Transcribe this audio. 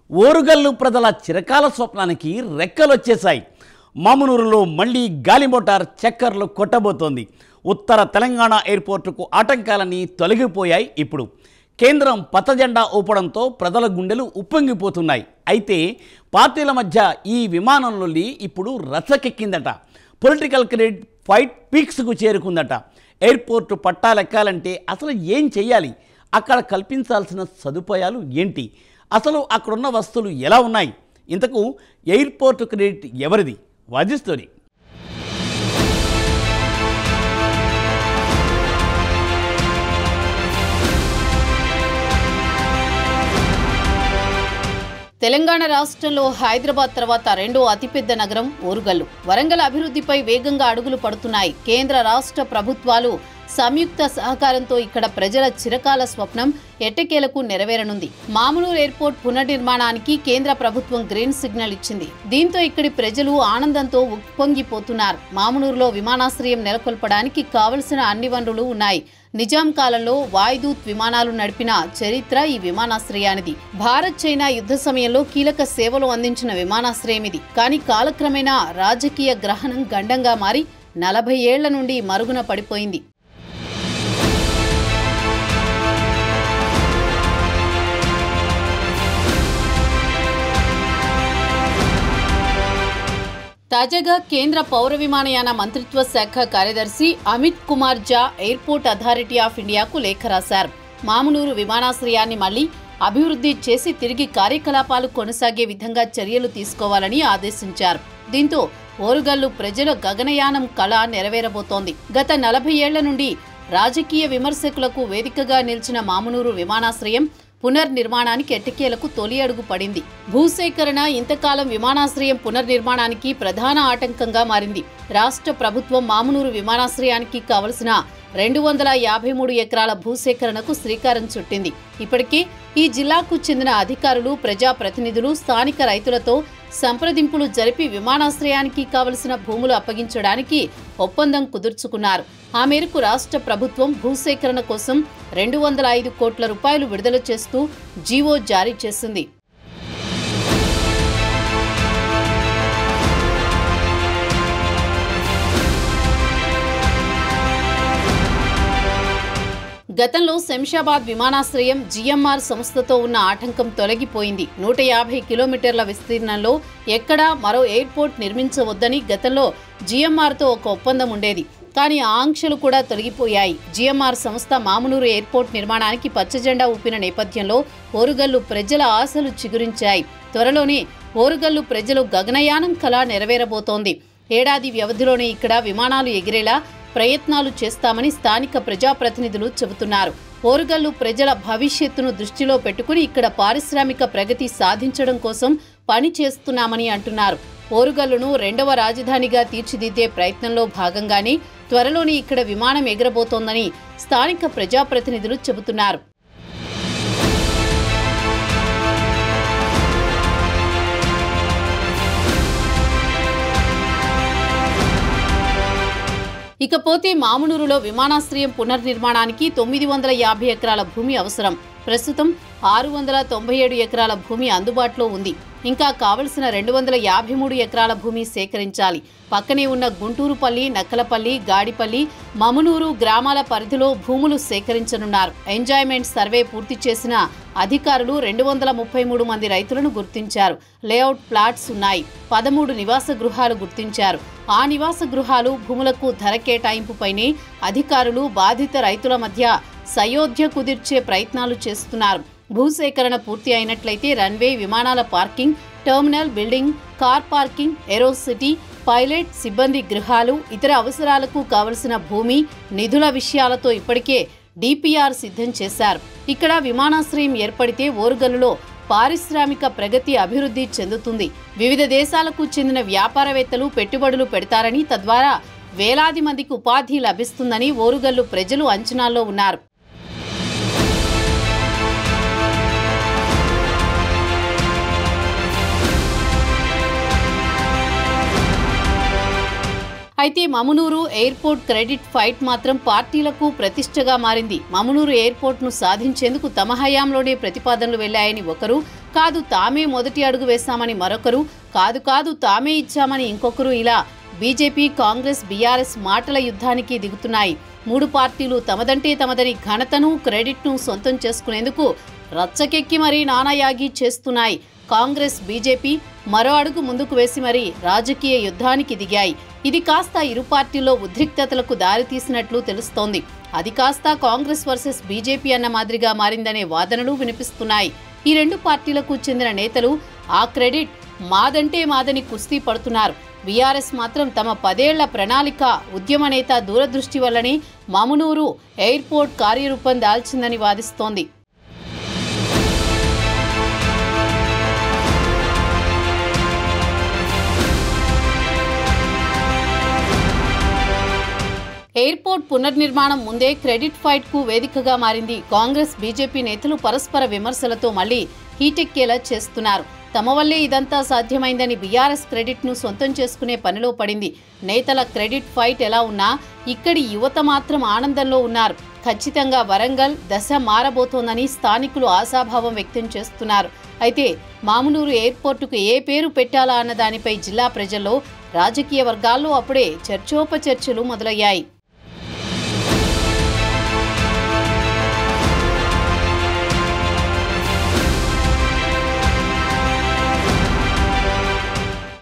ఓరుగల్లు ప్రజల చిరకాల స్వప్నానికి రెక్కలొచ్చేశాయి. మామునూరులో మళ్లీ గాలి మోటార్ చక్కర్లు కొట్టబోతోంది. ఉత్తర తెలంగాణ ఎయిర్పోర్టుకు ఆటంకాలన్నీ తొలగిపోయాయి. ఇప్పుడు కేంద్రం పచ్చజెండా ఊపడంతో ప్రజల గుండెలు ఉప్పొంగిపోతున్నాయి. అయితే పార్టీల మధ్య ఈ విమానంలోని ఇప్పుడు రచ్చకెక్కిందట. పొలిటికల్ క్రెడిట్ ఫైట్ పీక్స్కు చేరుకుందట. ఎయిర్పోర్టు పట్టాలెక్కాలంటే అసలు ఏం చెయ్యాలి? అక్కడ కల్పించాల్సిన సదుపాయాలు ఏంటి? అసలు అక్కడున్న వస్తువులు ఎలా ఉన్నాయి? ఇంతకు ఎయిర్పోర్టు క్రెడిట్ ఎవరిది? వాజీ స్టోరీ. తెలంగాణ రాష్ట్రంలో హైదరాబాద్ తర్వాత రెండో అతిపెద్ద నగరం ఓరుగల్లు. వరంగల్ అభివృద్ధిపై వేగంగా అడుగులు పడుతున్నాయి. కేంద్ర రాష్ట్ర ప్రభుత్వాలు సంయుక్త సహకారంతో ఇక్కడ ప్రజల చిరకాల స్వప్నం ఎట్టకేలకు నెరవేరనుంది. మామునూరు ఎయిర్పోర్ట్ పునర్నిర్మాణానికి కేంద్ర ప్రభుత్వం గ్రీన్ సిగ్నల్ ఇచ్చింది. దీంతో ఇక్కడి ప్రజలు ఆనందంతో ఉప్పొంగిపోతున్నారు. మామునూరులో విమానాశ్రయం నెలకొల్పడానికి కావలసిన అన్ని వనరులు ఉన్నాయి. నిజాం కాలంలో వాయుదూత్ విమానాలు నడిపిన చరిత్ర ఈ విమానాశ్రయానిది. భారత్ చైనా యుద్ధ సమయంలో కీలక సేవలు అందించిన విమానాశ్రయం ఇది. కానీ కాలక్రమేణా రాజకీయ గ్రహణం గండంగా మారి 40 ఏళ్ల నుండి మరుగున పడిపోయింది. తాజాగా కేంద్ర పౌర విమానయాన మంత్రిత్వ శాఖ కార్యదర్శి అమిత్ కుమార్ జా ఎయిర్పోర్ట్ అథారిటీ ఆఫ్ ఇండియాకు లేఖ రాశారు. మామునూరు విమానాశ్రయాన్ని మళ్లీ అభివృద్ధి చేసి తిరిగి కార్యకలాపాలు కొనసాగే విధంగా చర్యలు తీసుకోవాలని ఆదేశించారు. దీంతో ఓరుగల్లు ప్రజల గగనయానం కళ నెరవేరబోతోంది. గత 40 ఏళ్ల నుండి రాజకీయ విమర్శకులకు వేదికగా నిలిచిన మామునూరు విమానాశ్రయం పునర్నిర్మాణానికి ఎట్టకేలకు తొలి అడుగు పడింది. భూసేకరణ ఇంతకాలం విమానాశ్రయం పునర్నిర్మాణానికి ప్రధాన ఆటంకంగా మారింది. రాష్ట్ర ప్రభుత్వం మామునూరు విమానాశ్రయానికి కావలసిన 253 ఎకరాల భూసేకరణకు శ్రీకారం చుట్టింది. ఇప్పటికే ఈ జిల్లాకు చెందిన అధికారులు, ప్రజాప్రతినిధులు స్థానిక రైతులతో సంప్రదింపులు జరిపి విమానాశ్రయానికి కావలసిన భూములు అప్పగించడానికి ఒప్పందం కుదుర్చుకున్నారు. ఆ మేరకు రాష్ట్ర ప్రభుత్వం భూసేకరణ కోసం 205 కోట్ల రూపాయలు విడుదల చేస్తూ జీవో జారీ చేసింది. గతంలో శంషాబాద్ విమానాశ్రయం జిఎంఆర్ సంస్థతో ఉన్న ఆటంకం తొలగిపోయింది. 150 కిలోమీటర్ల విస్తీర్ణంలో ఎక్కడా మరో ఎయిర్పోర్ట్ నిర్మించవద్దని గతంలో జిఎంఆర్తో ఒక ఒప్పందం ఉండేది. కానీ ఆ ఆంక్షలు కూడా తొలగిపోయాయి. జిఎంఆర్ సంస్థ మామునూరు ఎయిర్పోర్ట్ నిర్మాణానికి పచ్చజెండా ఊపిన నేపథ్యంలో ఓరుగల్లు ప్రజల ఆశలు చిగురించాయి. త్వరలోనే ఓరుగల్లు ప్రజలు గగనయానం కళ నెరవేరబోతోంది. ఏడాది వ్యవధిలోనే ఇక్కడ విమానాలు ఎగిరేలా ప్రయత్నాలు చేస్తామని స్థానిక ప్రజాప్రతినిధులు చెబుతున్నారు. ఓరుగల్లు ప్రజల భవిష్యత్తును దృష్టిలో పెట్టుకుని ఇక్కడ పారిశ్రామిక ప్రగతి సాధించడం కోసం పని చేస్తున్నామని అంటున్నారు. ఓరుగల్లును రెండవ రాజధానిగా తీర్చిదిద్దే ప్రయత్నంలో భాగంగానే త్వరలోనే ఇక్కడ విమానం ఎగరబోతోందని స్థానిక ప్రజాప్రతినిధులు చెబుతున్నారు. ఇకపోతే మామునూరులో విమానాశ్రయం పునర్నిర్మాణానికి 950 ఎకరాల భూమి అవసరం. ప్రస్తుతం 697 ఎకరాల భూమి అందుబాటులో ఉంది. ఇంకా కావలసిన 253 ఎకరాల భూమి సేకరించాలి. పక్కనే ఉన్న గుంటూరుపల్లి, నక్కలపల్లి, గాడిపల్లి, మమునూరు గ్రామాల పరిధిలో భూములు సేకరించనున్నారు. ఎంజాయ్మెంట్ సర్వే పూర్తి చేసిన అధికారులు 233 మంది రైతులను గుర్తించారు. లేఅవుట్ ప్లాట్స్ ఉన్నాయి. 13 నివాస గృహాలు గుర్తించారు. ఆ నివాస గృహాలు భూములకు ధర కేటాయింపుపైనే అధికారులు బాధిత రైతుల మధ్య సయోధ్య కుదిర్చే ప్రయత్నాలు చేస్తున్నారు. భూసేకరణ పూర్తి అయినట్లయితే రన్వే, విమానాల parking, terminal building, car parking, aero city, pilot, సిబ్బంది గృహాలు, ఇతర అవసరాలకు కావలసిన భూమి, నిధుల విషయాలతో ఇప్పటికే డిపిఆర్ సిద్ధం చేశారు. ఇక్కడ విమానాశ్రయం ఏర్పడితే ఓరుగల్లులో పారిశ్రామిక ప్రగతి అభివృద్ధి చెందుతుంది. వివిధ దేశాలకు చెందిన వ్యాపారవేత్తలు పెట్టుబడులు పెడతారని, తద్వారా వేలాది మందికి ఉపాధి లభిస్తుందని ఓరుగల్లు ప్రజలు అంచనాల్లో ఉన్నారు. అయితే మమునూరు ఎయిర్పోర్ట్ క్రెడిట్ ఫైట్ మాత్రం పార్టీలకు ప్రతిష్టగా మారింది. మమునూరు ఎయిర్పోర్ట్ను సాధించేందుకు తమ హయాంలోనే ప్రతిపాదనలు వెళ్లాయని ఒకరు, కాదు తామే మొదటి అడుగు వేశామని మరొకరు, కాదు తామే ఇచ్చామని ఇంకొకరు, ఇలా బీజేపీ, కాంగ్రెస్, బీఆర్ఎస్ మాటల యుద్ధానికి దిగుతున్నాయి. మూడు పార్టీలు తమదంటే తమదని ఘనతను, క్రెడిట్ను సొంతం చేసుకునేందుకు రచ్చకెక్కి మరీ నానాయాగి చేస్తున్నాయి. కాంగ్రెస్, బీజేపీ మరో అడుగు ముందుకు వేసి మరీ రాజకీయ యుద్ధానికి దిగాయి. ఇది కాస్త ఇరు పార్టీల్లో ఉద్రిక్తతలకు దారితీసినట్లు తెలుస్తోంది. అది కాస్త కాంగ్రెస్ వర్సెస్ బీజేపీ అన్న మాదిరిగా మారిందనే వాదనలు వినిపిస్తున్నాయి. ఈ రెండు పార్టీలకు చెందిన నేతలు ఆ క్రెడిట్ మాదంటే మాదని కుస్తీ పడుతున్నారు. బీఆర్ఎస్ మాత్రం తమ 10 ఏళ్ల ప్రణాళిక, ఉద్యమ నేత దూరదృష్టి వల్లనే మమునూరు ఎయిర్పోర్ట్ కార్యరూపం దాల్చిందని వాదిస్తోంది. ఎయిర్పోర్ట్ పునర్నిర్మాణం ముందే క్రెడిట్ ఫైట్కు వేదికగా మారింది. కాంగ్రెస్, బీజేపీ నేతలు పరస్పర విమర్శలతో మళ్లీ హీటెక్కేలా చేస్తున్నారు. తమ వల్లే ఇదంతా సాధ్యమైందని బీఆర్ఎస్ క్రెడిట్ను సొంతం చేసుకునే పనిలో పడింది. నేతల క్రెడిట్ ఫైట్ ఎలా ఉన్నా ఇక్కడి యువత మాత్రం ఆనందంలో ఉన్నారు. ఖచ్చితంగా వరంగల్ దశ మారబోతోందని స్థానికులు ఆశాభావం వ్యక్తం చేస్తున్నారు. అయితే మామునూరు ఎయిర్పోర్టుకు ఏ పేరు పెట్టాలా అన్న దానిపై జిల్లా ప్రజల్లో, రాజకీయ వర్గాల్లో అప్పుడే చర్చోపచర్చలు మొదలయ్యాయి.